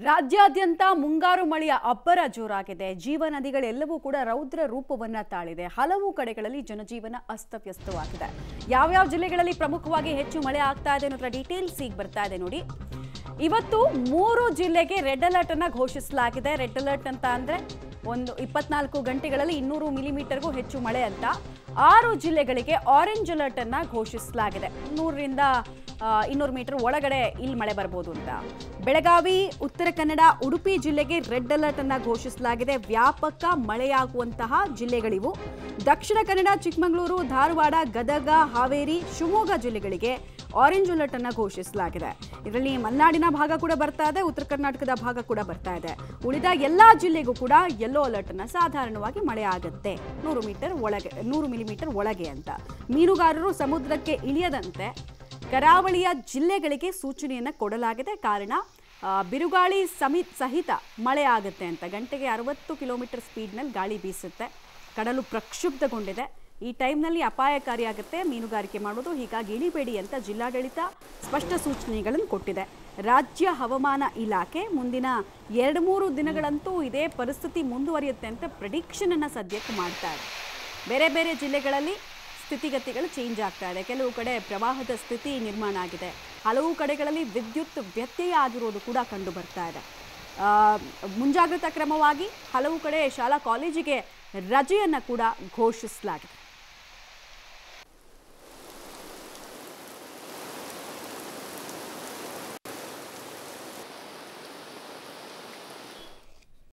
ರಾಜ್ಯಾದ್ಯಂತ ಮುಂಗಾರು ಮಳೆಯ ಅಬ್ಬರ ಜೋರಾಗಿದೆ. ಜೀವನದಿಗಳೆಲ್ಲವೂ ಕೂಡ ರೌದ್ರ ರೂಪವನ್ನ ತಾಳಿದೆ. ಹಲವು ಕಡೆಗಳಲ್ಲಿ ಜನಜೀವನ ಅಸ್ತವ್ಯಸ್ತವಾಗಿದೆ. ಯಾವ ಜಿಲ್ಲೆಗಳಲ್ಲಿ ಪ್ರಮುಖವಾಗಿ ಹೆಚ್ಚು ಮಳೆ ಆಗ್ತಾ ಇದೆ ಅನ್ನೋದರ ಡೀಟೇಲ್ಸ್ ಈಗ ಬರ್ತಾ ಇದೆ ನೋಡಿ. ಇವತ್ತು 3 ಜಿಲ್ಲೆಗೆ ರೆಡ್ ಅಲರ್ಟ್ ಅನ್ನು ಘೋಷಿಸಲಾಗಿದೆ. ರೆಡ್ ಅಲರ್ಟ್ ಅಂತ ಅಂದ್ರೆ 24 ಗಂಟೆಗಳಲ್ಲಿ 200 ಮಿಲಿಮೀಟರ್ಗೂ ಹೆಚ್ಚು ಮಳೆ ಅಂತ. 6 ಜಿಲ್ಲೆಗಳಿಗೆ ಆರೆಂಜ್ ಅಲರ್ಟ್ ಅನ್ನು ಘೋಷಿಸಲಾಗಿದೆ. 100 ರಿಂದ 200 ಮೀಟರ್ ಒಳಗಡೆ ಇಲ್ಲಿ ಮಳೆ ಬರಬಹುದು ಅಂತ. ಬೆಳಗಾವಿ, ಉತ್ತರ ಕನ್ನಡ, ಉಡುಪಿ ಜಿಲ್ಲೆಗೆ ರೆಡ್ ಅಲರ್ಟ್ ಅನ್ನು ಘೋಷಿಸಲಾಗಿದೆ. ವ್ಯಾಪಕ ಮಳೆಯಾಗುವಂತಹ ಜಿಲ್ಲೆಗಳಿವು. ದಕ್ಷಿಣ ಕನ್ನಡ, ಚಿಕ್ಕಮಗಳೂರು, ಧಾರವಾಡ, ಗದಗ, ಹಾವೇರಿ, ಶಿವಮೊಗ್ಗ ಜಿಲ್ಲೆಗಳಿಗೆ ಆರೆಂಜ್ ಅಲರ್ಟ್ ಅನ್ನು ಘೋಷಿಸಲಾಗಿದೆ. ಇದರಲ್ಲಿ ಮಲೆನಾಡಿನ ಭಾಗ ಕೂಡ ಬರ್ತಾ ಇದೆ, ಉತ್ತರ ಕರ್ನಾಟಕದ ಭಾಗ ಕೂಡ ಬರ್ತಾ ಇದೆ. ಉಳಿದ ಎಲ್ಲಾ ಜಿಲ್ಲೆಗೂ ಕೂಡ ಯೆಲ್ಲೋ ಅಲರ್ಟ್ ಅನ್ನು ಸಾಧಾರಣವಾಗಿ ಮಳೆ ಆಗುತ್ತೆ 100 ಮಿಲಿಮೀಟರ್ ಒಳಗೆ ಅಂತ. ಮೀನುಗಾರರು ಸಮುದ್ರಕ್ಕೆ ಇಳಿಯದಂತೆ ಕರಾವಳಿಯ ಜಿಲ್ಲೆಗಳಿಗೆ ಸೂಚನೆಯನ್ನು ಕೊಡಲಾಗಿದೆ. ಕಾರಣ ಬಿರುಗಾಳಿ ಸಹಿತ ಮಳೆ ಆಗುತ್ತೆ ಅಂತ. ಗಂಟೆಗೆ 60 ಕಿಲೋಮೀಟರ್ ಸ್ಪೀಡ್ನಲ್ಲಿ ಗಾಳಿ ಬೀಸುತ್ತೆ. ಕಡಲು ಪ್ರಕ್ಷುಬ್ಧಗೊಂಡಿದೆ. ಈ ಟೈಮ್ನಲ್ಲಿ ಅಪಾಯಕಾರಿಯಾಗುತ್ತೆ ಮೀನುಗಾರಿಕೆ ಮಾಡೋದು. ಹೀಗಾಗಿ ಇಳಿಬೇಡಿ ಅಂತ ಜಿಲ್ಲಾಡಳಿತ ಸ್ಪಷ್ಟ ಸೂಚನೆಗಳನ್ನು ಕೊಟ್ಟಿದೆ. ರಾಜ್ಯ ಹವಾಮಾನ ಇಲಾಖೆ ಮುಂದಿನ 2-3 ದಿನಗಳಂತೂ ಇದೇ ಪರಿಸ್ಥಿತಿ ಮುಂದುವರಿಯುತ್ತೆ ಅಂತ ಪ್ರೆಡಿಕ್ಷನ್ ಅನ್ನು ಸದ್ಯಕ್ಕೆ ಮಾಡ್ತಾ ಇದೆ. ಬೇರೆ ಬೇರೆ ಜಿಲ್ಲೆಗಳಲ್ಲಿ ಸ್ಥಿತಿಗತಿಗಳು ಚೇಂಜ್ ಆಗ್ತಾ ಇದೆ. ಕೆಲವು ಕಡೆ ಪ್ರವಾಹದ ಸ್ಥಿತಿ ನಿರ್ಮಾಣ ಆಗಿದೆ. ಹಲವು ಕಡೆಗಳಲ್ಲಿ ವಿದ್ಯುತ್ ವ್ಯತ್ಯಯ ಆಗಿರೋದು ಕೂಡ ಕಂಡು ಬರ್ತಾ ಇದೆ. ಮುಂಜಾಗ್ರತಾ ಕ್ರಮವಾಗಿ ಹಲವು ಕಡೆ ಶಾಲಾ ಕಾಲೇಜಿಗೆ ರಜೆಯನ್ನು ಕೂಡ ಘೋಷಿಸಲಾಗಿದೆ.